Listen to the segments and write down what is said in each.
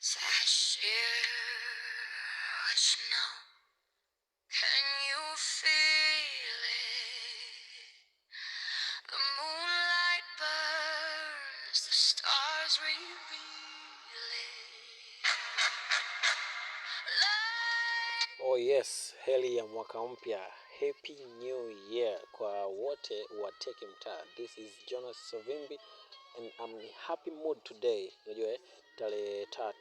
Snow. Can you feel it? The moonlight burns, the stars reveal it. Oh yes, heri ya mwaka mpya. Happy New Year kwa wote wa Tech Mtaa. This is Jonas Savimbi and I'm in happy mood today. Unajua tarehe 3.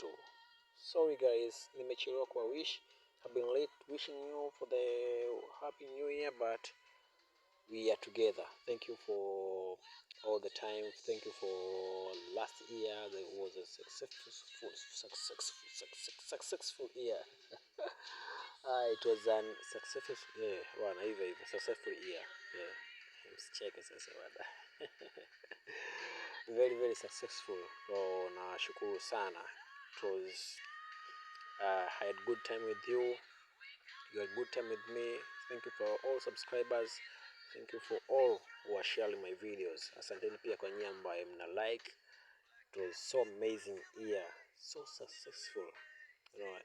Sorry guys, nimechelewa kwa wish. I've been late wishing you for the happy new year, but we are together. Thank you for all the time. Thank you for last year. That was a successful year. It was an successful bwana, hivyo successful year. Yeah. Msicheke sasa bwana. Very successful. So nashukuru sana. It was I had good time with you. You had good time with me. Thank you for all subscribers. Thank you for all who are sharing my videos. Asanteni pia kwa nyinyi ambaye mna like. It was so amazing year. So successful. You know,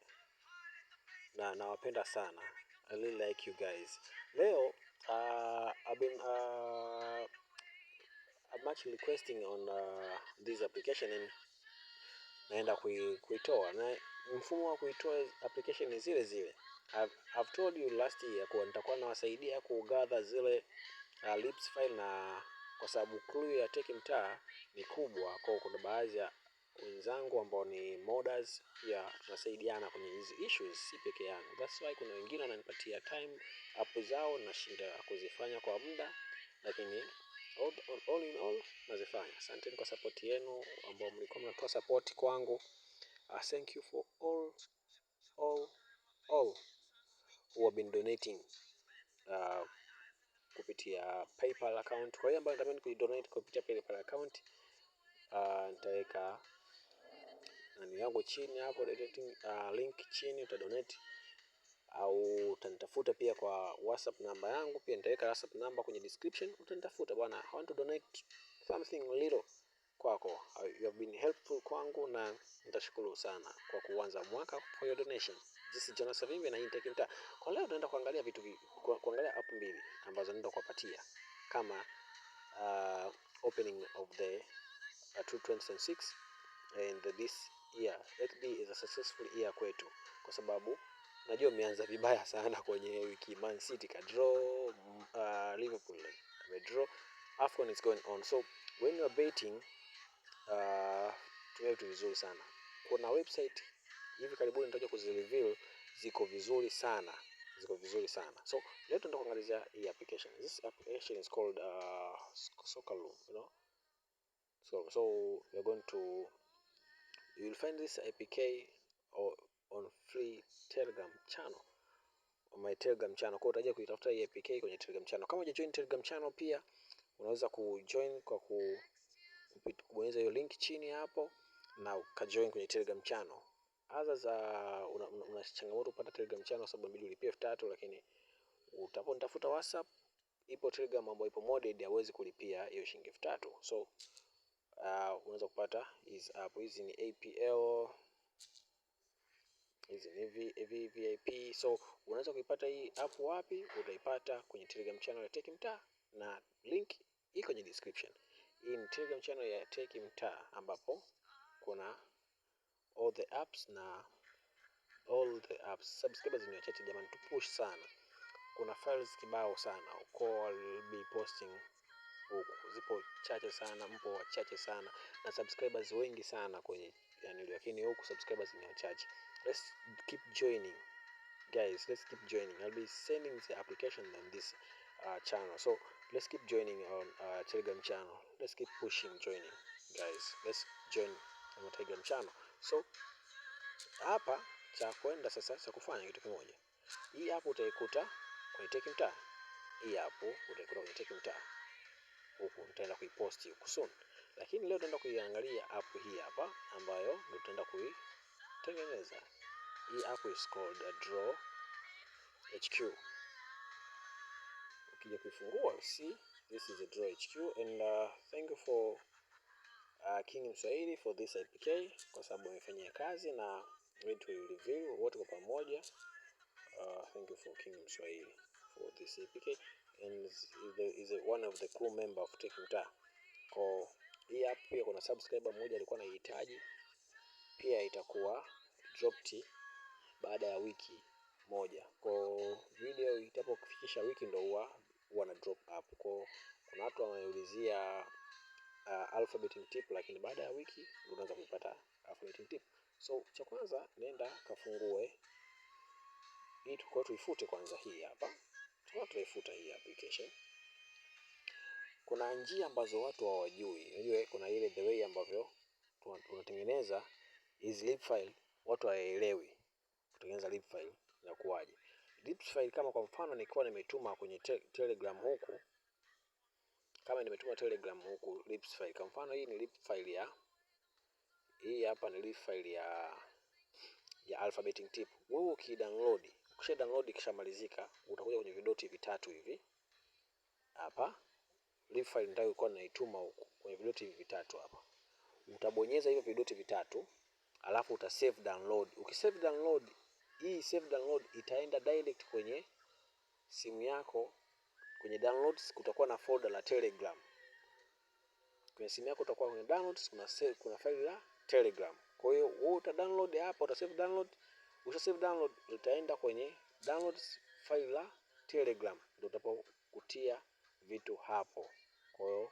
na nawapenda sana. I really like you guys. Leo I'm actually requesting on this application and naenda kuitoa na mfumo wa kuitoa application ni zile. I've told you last year kuwa nitakuwa nawasaidia kugather zile lips file, na kwa sababu crew ya Tech Mtaa ni kubwa, kwa kuna baadhi ya wenzangu ambao ni modders pia tunasaidiana kwenye hizi issues, si peke yangu. That's why kuna wengine wananipatia time app zao nashinda kuzifanya kwa muda, lakini all in all nazifanya. Asanteni kwa support yenu ambao mlikuwa mnatoa support kwangu. Thank you for all who have been donating kupitia PayPal account. Kwa hiyo ambayo natamani kuidonate kupitia PayPal account, nitaweka nani yangu chini hapo, donating link chini, utadonate au utanitafuta pia kwa WhatsApp namba yangu, pia nitaweka WhatsApp namba kwenye description, utanitafuta bwana, I want to donate something little kwako. You have been helpful kwangu na nitashukuru sana kwa kuanza mwaka for your donation. This is Jonas Savimbi na Tech Mtaa. Kwa leo tunaenda kuangalia kuangalia app mbili ambazo naenda kuwapatia kama opening of the 2026 and this year. Let be is a successful year kwetu, kwa sababu najua mmeanza vibaya sana kwenye wiki. Man City ka draw, Liverpool draw, AFCON is going on. So when you are betting tuwe vizuri sana. Kuna website hivi karibuni nitakuja kuzireveal, ziko vizuri sana. So leo tunataka kuangalia hii application. This application is called Soccerloom, you know. So you're going to, you will find this APK on free Telegram channel, on my Telegram channel. Kwa utaje kuitafuta hii APK kwenye Telegram channel. Kama hujajoin Telegram channel pia unaweza kujoin kwa kubonyeza hiyo link chini hapo na ukajoin kwenye Telegram channel. Others una changamoto kupata Telegram channel sababu inabidi ulipie 3000, lakini utaponitafuta WhatsApp, ipo Telegram ambayo ipo modded, hauwezi kulipia hiyo shilingi 3000. So unaweza kupata hizi app. Hizi ni APL, hizi ni VIP. So unaweza kuipata hii app wapi? Utaipata kwenye Telegram channel ya Tech Mtaa na link iko kwenye description. Hii ni Telegram channel ya Tech Mtaa ambapo kuna all the apps na subscribers ni wachache jamani, tupush sana. Kuna files kibao sana uko, I'll be posting huko, zipo chache sana, mpo wachache sana na subscribers wengi sana kwenye yani, lakini huko subscribers ni wachache. Let's keep joining guys, let's keep joining. I'll be sending the application on this channel, so let's keep joining on Telegram channel. Let's keep pushing joining guys, let's join on Telegram channel. So hapa cha kwenda sasa, cha kufanya kitu kimoja. Hii hapo utaikuta kwenye Tech Mtaa. Hii hapo utaikuta kwenye Tech Mtaa. Huko nitaenda kuipost huko soon. Lakini leo tunaenda kuiangalia app hii hapa ambayo ndio tutaenda kuitengeneza. Hii app is called Draw HQ. Ukija kuifungua, see, this is a Draw HQ and thank you for King Mswahili for this APK kwa sababu amefanyia kazi na wetu review wote kwa pamoja. Thank you for Kingdom Swahili for this APK, and is one of the crew member of Tech Mtaa. Kwa hii app pia kuna subscriber mmoja alikuwa anahitaji, pia itakuwa dropped baada ya wiki moja. Kwa video itapokufikisha wiki ndo huwa na drop up. Kwa kuna watu wanaulizia alphabeting tip, lakini baada ya wiki unaanza kupata alphabeting tip. So cha kwanza nenda kafungue hii, tuifute kwanza hii hapa. Tutaifuta hii application. Kuna njia ambazo watu hawajui. Unajua kuna ile the way ambavyo tunatengeneza hizi lib file, watu hawaelewi kutengeneza lib file na kuaje. Lib file kama kwa mfano nikiwa nimetuma kwenye Telegram huku, kama nimetuma Telegram huku lib file, kwa mfano hii ni lib file ya hii hapa, ni lib file ya alphabeting tip. Wewe ukidownload, ukisha download kishamalizika, utakuja kwenye vidoti vitatu hivi hapa, lib file ndio uko naituma huku kwenye vidoti vitatu hapa. Utabonyeza hivyo vidoti vitatu, alafu uta save download. Ukisave download, hii save download itaenda direct kwenye simu yako. Kwenye downloads kutakuwa na folder la Telegram. Kwenye simu yako utakuwa kwenye downloads kuna file la Telegram. Kwa hiyo wewe uta download hapa, uta save download. Ukisha save download utaenda kwenye downloads file la Telegram, ndio utapokutia vitu hapo. Kwa hiyo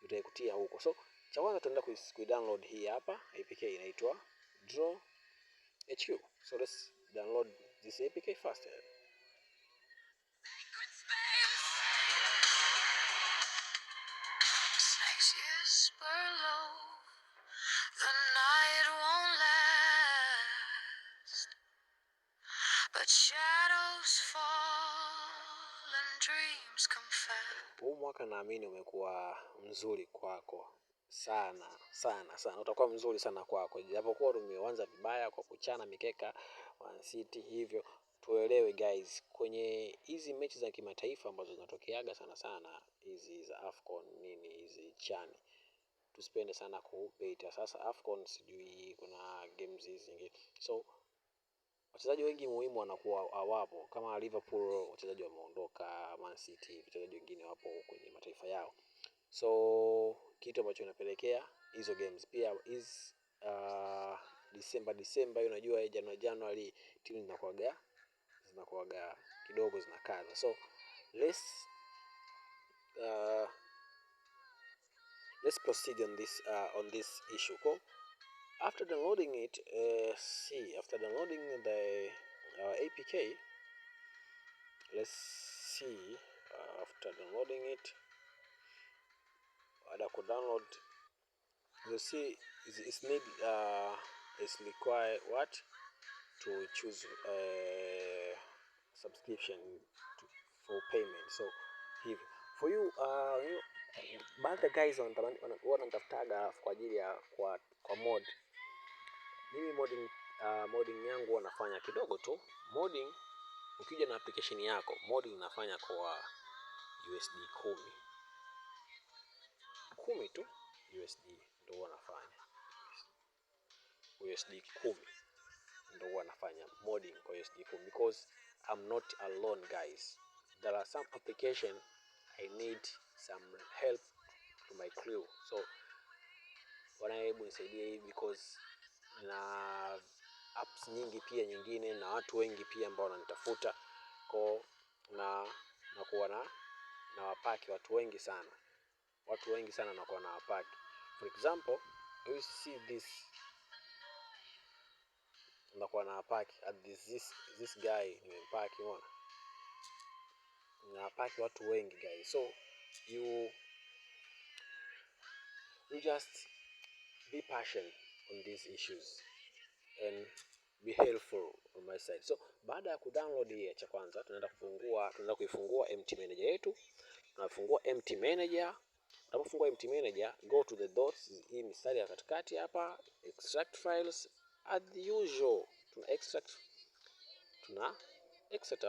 utaikutia huko. So cha kwanza tunaenda download hii hapa APK inaitwa Draw HQ. So let's download this APK first. The night won't last, but shadows fall and dreams come fast. Huu mwaka naamini umekuwa mzuri kwako sana sana sana, utakuwa mzuri sana kwako, japokuwa tumeanza vibaya kwa kuchana mikeka Man City hivyo. Tuelewe guys, kwenye hizi mechi za kimataifa ambazo zinatokeaga sana sana hizi za AFCON nini hizi chani, tusipende sana kubeta. Sasa AFCON sijui kuna games hizi zingine, so wachezaji wengi muhimu wanakuwa hawapo. Kama Liverpool wachezaji wameondoka, Man City wachezaji wengine wapo kwenye mataifa yao. So kitu ambacho inapelekea hizo games pia is December unajua January timu zinakuaga kidogo zinakaza. So let's proceed on this issue. After downloading it, after downloading the APK, let's see. After downloading it, baada ku download, you see it's required what to choose subscription for payment. So hivi for you baadhi guys wanatafutaga kwa ajili ya kwa mod. Mimi modding yangu wanafanya kidogo tu. Modding ukija na application yako, modding inafanya kwa USD 10 tu, USD ndio wanafanya. USD 10 ndio wanafanya modding kwa USD 10, because I'm not alone guys. There are some application I need some help to my crew. So wanahebu nisaidie hii, because na apps nyingi pia nyingine na watu wengi pia ambao wananitafuta kwa na kuwa na wapaki watu wengi sana na kuwa na wapaki. For example, you see this, na kuwa na wapaki at this guy nimempaki, unaona na wapaki watu wengi guys. So you just be patient on these issues and be helpful on my side. So baada ya kudownload hii, cha kwanza tunaenda kuifungua empty manager yetu. Tunafungua empty manager. Tunapofungua empty manager, go to the dots, hii mistari ya katikati hapa, extract files as usual. Tuna extract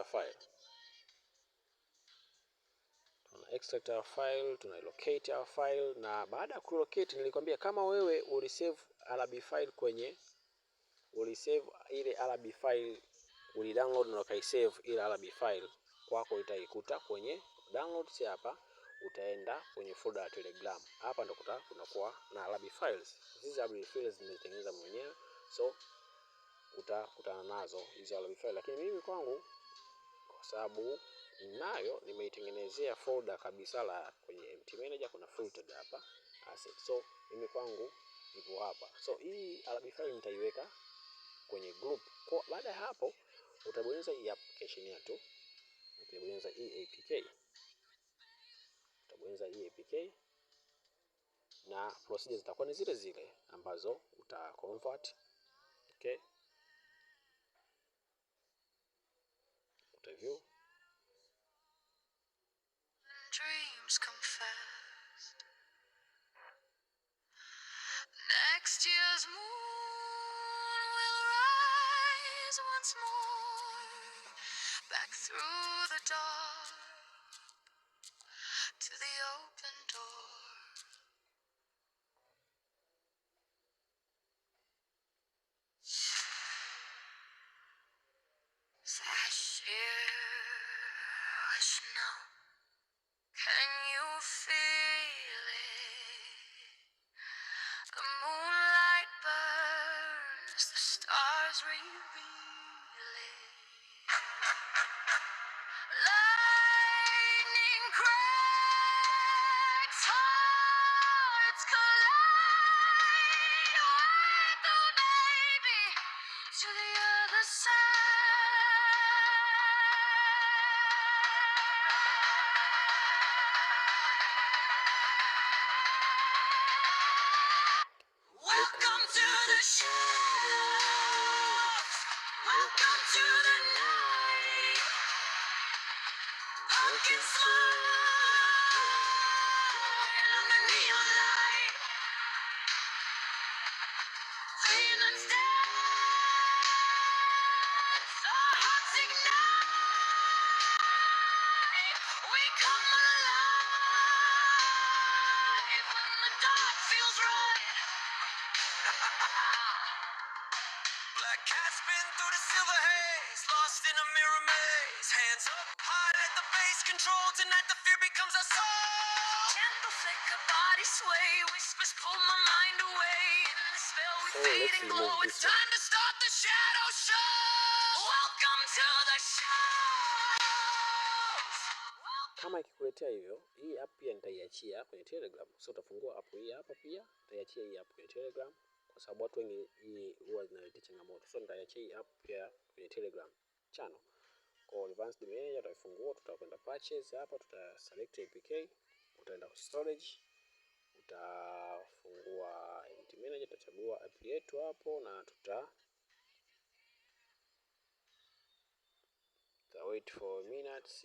our file, tuna locate our file. Na baada ya kulocate, nilikwambia kama wewe ulisave RB file kwenye ulisave ile RB file, ulidownload na ukaisave ile RB file kwako, itaikuta kwenye downloads hapa. Utaenda kwenye folder ya Telegram, hapa ndo kunakuwa na RB files. Hizi RB files nimezitengeneza mwenyewe, so utakutana nazo hizi RB files, lakini mimi kwangu kwa sababu nayo nimeitengenezea folder kabisa la kwenye MT Manager, kuna filtered hapa asset, so mimi kwangu ipo hapa. So hii RB file nitaiweka kwenye group. Kwa baada ya hapo utabonyeza hii application yetu, utabonyeza hii APK, utabonyeza hii APK na procedures zitakuwa ni zile zile ambazo uta convert. Okay, utaview. Dreams come fast. Next year's moon will rise once more, back through the dark to the open door. This year snow, can you feel it? The moonlight burns, the stars reveal it. Lightning cracks, hearts collide. Wake the baby to the other side. Welcome to the shadows. Welcome to the night. Walking slow on the neon light. Demons dance, our hearts ignite. We come alive when the dark feels right. Black cat spin through the silver haze, lost in a mirror maze. Hands up high, let the bass control. Tonight the fear becomes our soul. Candle flicker, body sway. Whispers pull my mind away. In the spell we fade and glow. It's time to start the shadow show. Welcome to the shadows. Kama ikikuletea hivyo, hii app pia nitaiachia kwenye Telegram. So utafungua app hii hapa, pia nitaiachia hii app kwenye Telegram kwa sababu watu wengi hii huwa zinaleta changamoto. So nitaiachia hii app pia kwenye Telegram channel. Kwa Advanced Manager utaifungua, tutakwenda patches hapa, tuta select APK, utaenda kwa storage, utafungua MT Manager, tutachagua app yetu hapo na wait for minutes,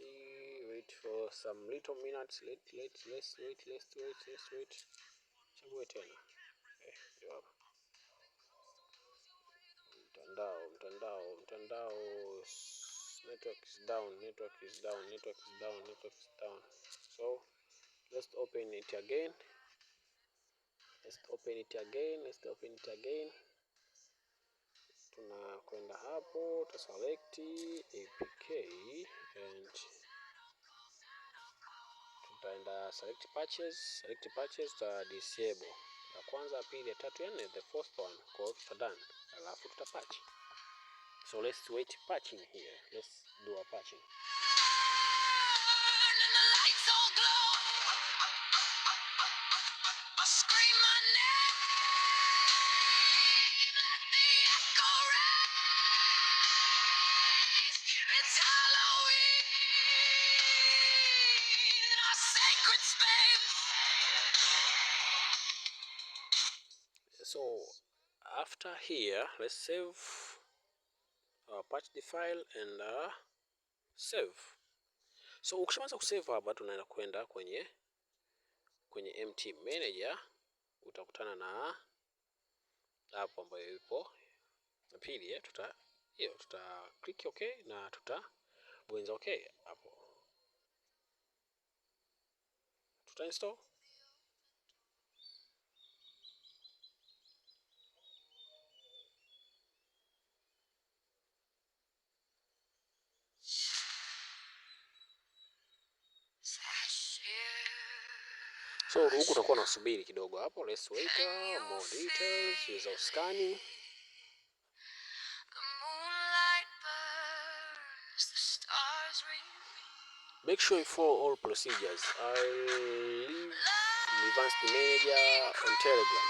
wait for some little minutes, let's wait. Chague tena. Ndio hapo. Mtandao, network is down. So let's open it again. Tunakwenda hapo, select APK and tutaenda select patches, ta disable ya kwanza, pili, ya tatu, ya nne, the fourth one. Kwa hiyo tuta done, alafu tuta patch. So let's wait patching here. Let's do a patching. It's Halloween, our sacred space. So after here, let's save, patch the file and save. So ukishaanza kusave hapa, tunaenda kwenda kwenye MT Manager, utakutana na hapo ambayo ipo na pili, tuta click okay na tutabonyeza okay hapo, tuta install. So huku utakuwa unasubiri kidogo hapo. Let's wait more details without scanning. Make sure you follow all procedures. I'll leave Advanced Manager on Telegram.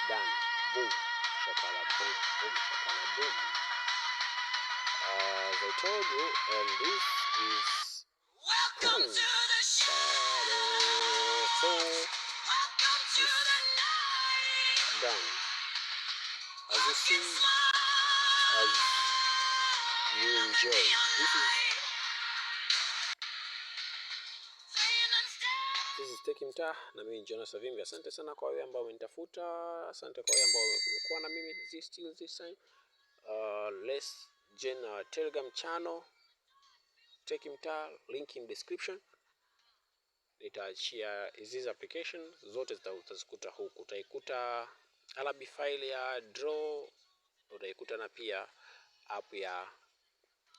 Done. Boom. Shakala boom. Boom. Shakala boom. As I told you, and this is Welcome to the show. so Welcome to the night. done. As you see, as you enjoy, this is Tech Mtaa na mimi Jonas Savimbi. Asante sana kwa wale ambao wamenitafuta, asante kwa wale ambao wamekuwa na mimi this time. Let's join our Telegram channel Tech Mtaa, link in description. Nitaachia hizi application zote utazikuta huku. Utaikuta Alabi file ya draw, utaikuta na pia app ya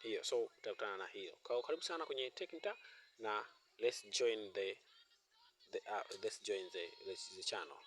hiyo. So utakutana na hiyo. Kwa karibu sana kwenye Tech Mtaa na let's join the channel.